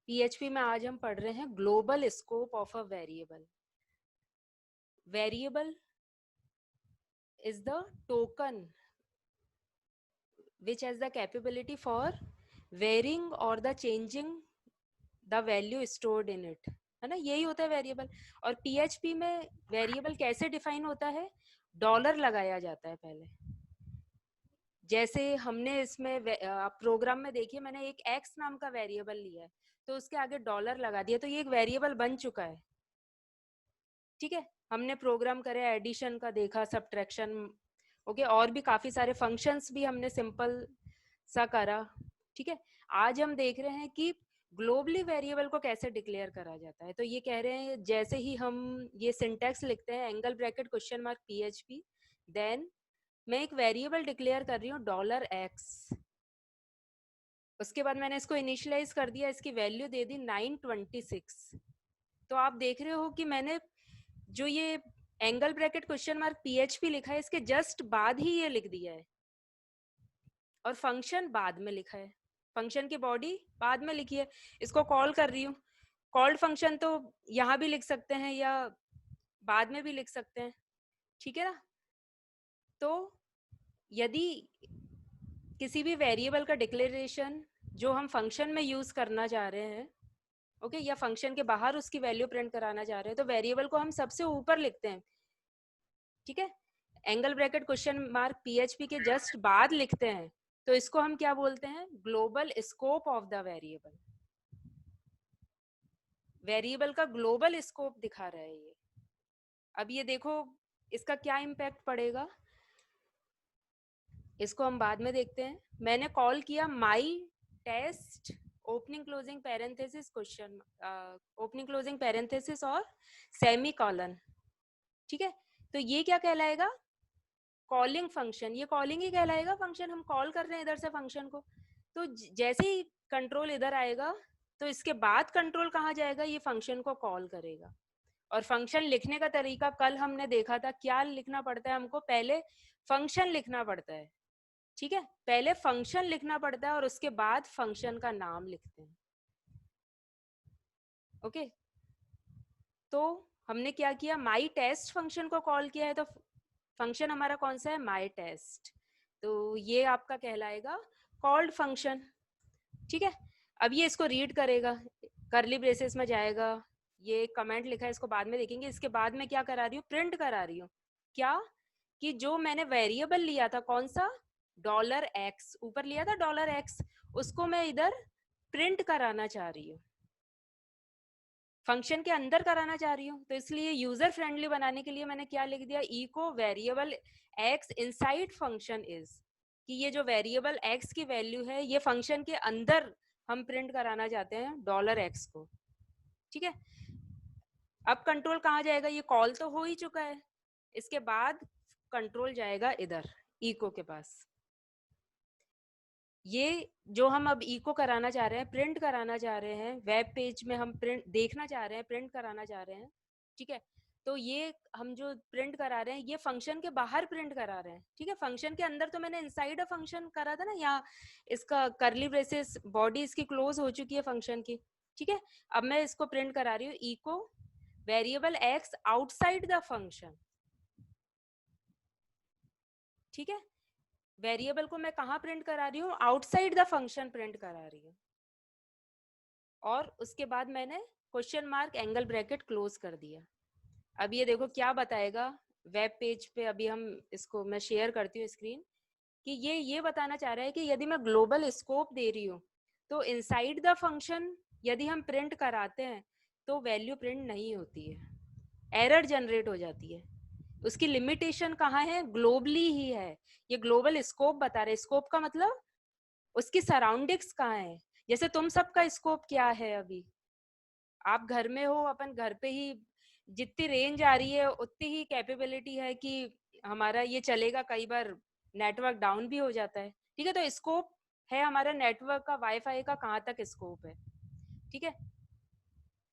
PHP में आज हम पढ़ रहे हैं global scope of a variable. Variable is the token which has the capability for varying or the changing the value stored in it, है ना. यही होता है वेरिएबल. और पीएचपी में वेरिएबल कैसे डिफाइन होता है? डॉलर लगाया जाता है पहले. जैसे हमने इसमें प्रोग्राम में देखिए, मैंने एक एक्स नाम का वेरिएबल लिया है तो उसके आगे डॉलर लगा दिया तो ये एक वेरिएबल बन चुका है. ठीक है, हमने प्रोग्राम करे, एडिशन का देखा, सब्ट्रैक्शन, ओके, और भी काफी सारे फंक्शंस भी हमने सिंपल सा करा. ठीक है, आज हम देख रहे हैं कि ग्लोबली वेरिएबल को कैसे डिक्लेयर करा जाता है. तो ये कह रहे हैं जैसे ही हम ये सिंटैक्स लिखते हैं angle bracket question mark PHP, then मैं एक वेरिएबल डिक्लेयर कर रही हूँ $x. उसके बाद मैंने इसको इनिशियलाइज कर दिया, इसकी वैल्यू दे दी 926. तो आप देख रहे हो कि मैंने जो ये angle bracket question mark PHP लिखा है इसके जस्ट बाद ही ये लिख दिया है, और फंक्शन बाद में लिखा है, फंक्शन की बॉडी बाद में लिखी है. इसको कॉल कर रही हूँ. कॉल्ड फंक्शन तो यहाँ भी लिख सकते हैं या बाद में भी लिख सकते हैं. ठीक है ना. तो यदि किसी भी वेरिएबल का डिक्लेरेशन जो हम फंक्शन में यूज करना चाह रहे हैं, ओके, या फंक्शन के बाहर उसकी वैल्यू प्रिंट कराना चाह रहे हैं, तो वेरिएबल को हम सबसे ऊपर लिखते हैं. ठीक है, angle bracket question mark PHP के जस्ट बाद लिखते हैं. तो इसको हम क्या बोलते हैं? Global scope of the variable. Variable का ग्लोबल स्कोप दिखा रहा है ये. अब ये देखो इसका क्या इम्पैक्ट पड़ेगा, इसको हम बाद में देखते हैं. मैंने कॉल किया my test opening closing parenthesis question, opening closing parenthesis और सेमी कॉलन. ठीक है, तो ये क्या कहलाएगा? Calling function. ये कॉलिंग ही कहलाएगा, फंक्शन हम कॉल कर रहे हैं इधर से फंक्शन को. तो जैसे ही कंट्रोल इधर आएगा तो इसके बाद कंट्रोल कहाँ जाएगा? ये फंक्शन को कॉल करेगा. और फंक्शन लिखने का तरीका कल हमने देखा था. क्या लिखना पड़ता है हमको? पहले फंक्शन लिखना पड़ता है. ठीक है, पहले फंक्शन लिखना पड़ता है और उसके बाद फंक्शन का नाम लिखते हैं. ओके, तो हमने क्या किया? माई टेस्ट फंक्शन को कॉल किया है, तो फंक्शन हमारा कौन सा है? माई टेस्ट. तो ये आपका कहलाएगा कॉल्ड फंक्शन. ठीक है, अब ये इसको रीड करेगा, करली ब्रेसेस में जाएगा, ये कमेंट लिखा है इसको बाद में देखेंगे. इसके बाद में क्या करा रही हूँ? प्रिंट करा रही हूँ. क्या? कि जो मैंने वेरिएबल लिया था, कौन सा? $x, ऊपर लिया था $x, उसको मैं इधर प्रिंट कराना चाह रही हूँ, फंक्शन के अंदर कराना चाह रही हूँ. तो इसलिए यूजर फ्रेंडली बनाने के लिए मैंने क्या लिख दिया? Echo variable x inside function is, कि ये जो वेरिएबल x की वैल्यू है ये फंक्शन के अंदर हम प्रिंट कराना चाहते हैं $x को. ठीक है, अब कंट्रोल कहाँ जाएगा? ये कॉल तो हो ही चुका है, इसके बाद कंट्रोल जाएगा इधर इको के पास. ये जो हम अब इको कराना चाह रहे हैं, प्रिंट कराना चाह रहे हैं, वेब पेज में हम प्रिंट देखना चाह रहे हैं, प्रिंट कराना चाह रहे हैं. ठीक है, तो ये हम जो प्रिंट करा रहे हैं ये फंक्शन के बाहर प्रिंट करा रहे हैं. ठीक है, फंक्शन के अंदर तो मैंने इनसाइड अ फंक्शन करा था ना, यहाँ इसका करली ब्रेसेस बॉडी इसकी क्लोज हो चुकी है फंक्शन की. ठीक है, अब मैं इसको प्रिंट करा रही हूँ echo variable x outside the function. ठीक है, वेरिएबल को मैं कहाँ प्रिंट करा रही हूँ? आउटसाइड द फंक्शन प्रिंट करा रही हूँ. और उसके बाद मैंने question mark angle bracket close कर दिया. अब ये देखो क्या बताएगा वेब पेज पे. अभी हम इसको मैं शेयर करती हूँ स्क्रीन, कि ये बताना चाह रहा है कि यदि मैं ग्लोबल स्कोप दे रही हूँ तो इनसाइड द फंक्शन यदि हम प्रिंट कराते हैं तो वैल्यू प्रिंट नहीं होती है, एरर जनरेट हो जाती है. उसकी लिमिटेशन कहाँ है? ग्लोबली ही है. ये ग्लोबल स्कोप बता रहे. स्कोप का मतलब उसकी सराउंडिंग्स कहाँ है. जैसे तुम सबका स्कोप क्या है? अभी आप घर में हो, अपन घर पे ही जितनी रेंज आ रही है उतनी ही कैपेबिलिटी है कि हमारा ये चलेगा. कई बार नेटवर्क डाउन भी हो जाता है. ठीक है, तो स्कोप है हमारा नेटवर्क का, वाईफाई का कहाँ तक स्कोप है. ठीक है,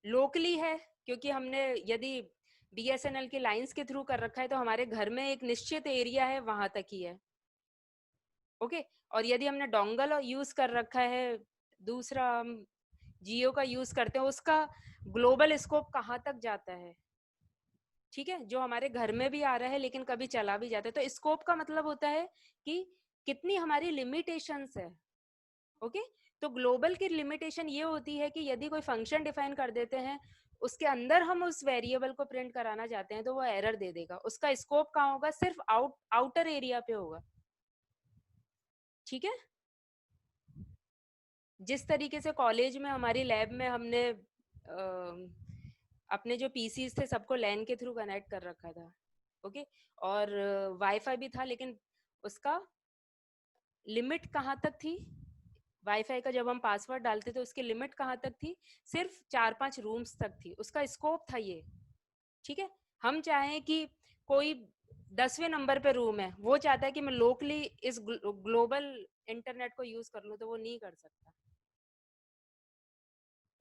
लोकली है क्योंकि हमने यदि बीएसएनएल की लाइंस के थ्रू कर रखा है तो हमारे घर में एक निश्चित एरिया है, वहां तक ही है. ओके, और यदि हमने डोंगल यूज कर रखा है दूसरा जियो का यूज करते हैं, उसका ग्लोबल स्कोप कहाँ तक जाता है, ठीक है, जो हमारे घर में भी आ रहा है लेकिन कभी चला भी जाता है। तो स्कोप का मतलब होता है कि कितनी हमारी लिमिटेशंस है। ओके, तो ग्लोबल की लिमिटेशन ये होती है कि यदि कोई फंक्शन डिफाइन कर देते हैं, उसके अंदर हम उस वेरिएबल को प्रिंट कराना चाहते हैं तो वो एरर दे देगा। उसका स्कोप कहाँ होगा, सिर्फ आउटर एरिया पे होगा, ठीक है। जिस तरीके से कॉलेज में हमारी लैब में हमने अपने जो पीसीज थे सबको लैन के थ्रू कनेक्ट कर रखा था, ओके, और वाईफाई भी था, लेकिन उसका लिमिट कहाँ तक थी, वाईफाई का जब हम पासवर्ड डालते थे उसकी लिमिट कहाँ तक थी, सिर्फ 4-5 रूम्स तक थी, उसका स्कोप था ये, ठीक है। हम चाहें कि कोई 10वें नंबर पे रूम है, वो चाहता है कि मैं लोकली इस ग्लोबल इंटरनेट को यूज कर लूँ, तो वो नहीं कर सकता।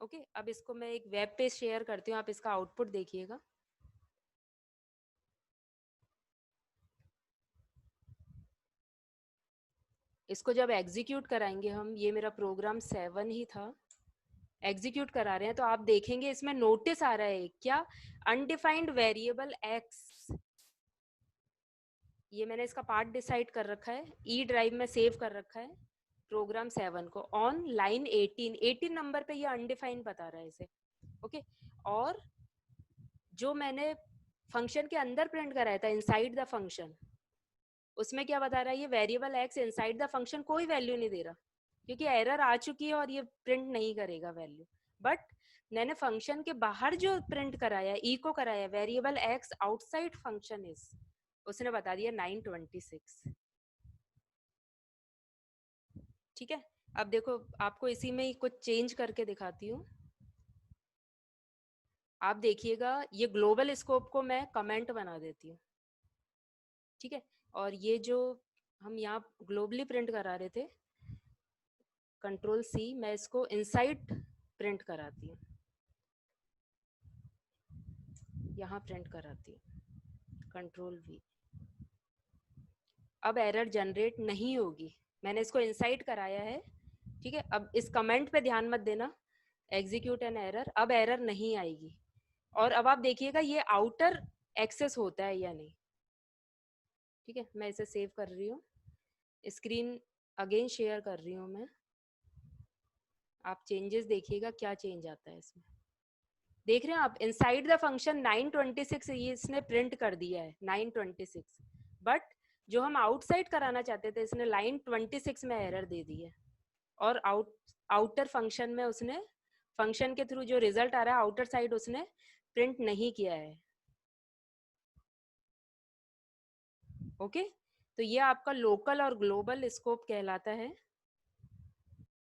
ओके, अब इसको मैं एक वेब पेज शेयर करती हूँ, आप इसका आउटपुट देखिएगा। इसको जब एग्जीक्यूट कराएंगे हम, ये मेरा प्रोग्राम 7 ही था, एग्जीक्यूट करा रहे हैं, तो आप देखेंगे इसमें नोटिस आ रहा है क्या, अनडिफाइंड वेरिएबल एक्स, ये मैंने इसका पार्ट डिसाइड कर रखा है, ई ड्राइव में सेव कर रखा है प्रोग्राम 7 को, ऑन लाइन 18 नंबर पे ये अनडिफाइंड बता रहा है इसे, ओके। और जो मैंने फंक्शन के अंदर प्रिंट कराया था इनसाइड द फंक्शन, उसमें क्या बता रहा है, ये variable x inside the function कोई वैल्यू नहीं दे रहा, क्योंकि एरर आ चुकी है और ये प्रिंट नहीं करेगा वैल्यू। बट मैंने फंक्शन के बाहर जो प्रिंट कराया, ई को कराया, variable x outside function is, उसने बता दिया 926, ठीक है। अब देखो, आपको इसी में ही कुछ चेंज करके दिखाती हूँ। आप देखिएगा, ये ग्लोबल स्कोप को मैं कमेंट बना देती हूँ, ठीक है। और ये जो हम यहाँ ग्लोबली प्रिंट करा रहे थे, कंट्रोल सी, मैं इसको इनसाइड प्रिंट कराती हूँ, यहाँ प्रिंट कराती हूँ, कंट्रोल वी। अब एरर जनरेट नहीं होगी, मैंने इसको इनसाइड कराया है, ठीक है। अब इस कमेंट पे ध्यान मत देना, एग्जीक्यूट एन एरर, अब एरर नहीं आएगी। और अब आप देखिएगा ये आउटर एक्सेस होता है या नहीं, ठीक है। मैं इसे सेव कर रही हूँ, स्क्रीन अगेन शेयर कर रही हूँ मैं, आप चेंजेस देखिएगा क्या चेंज आता है इसमें। देख रहे हैं आप, इनसाइड द फंक्शन 926 ये इसने प्रिंट कर दिया है 926, बट जो हम आउटसाइड कराना चाहते थे इसने लाइन 26 में एरर दे दी है। और आउटर फंक्शन में उसने, फंक्शन के थ्रू जो रिजल्ट आ रहा है आउटर साइड उसने प्रिंट नहीं किया है, ओके। तो ये आपका लोकल और ग्लोबल स्कोप कहलाता है।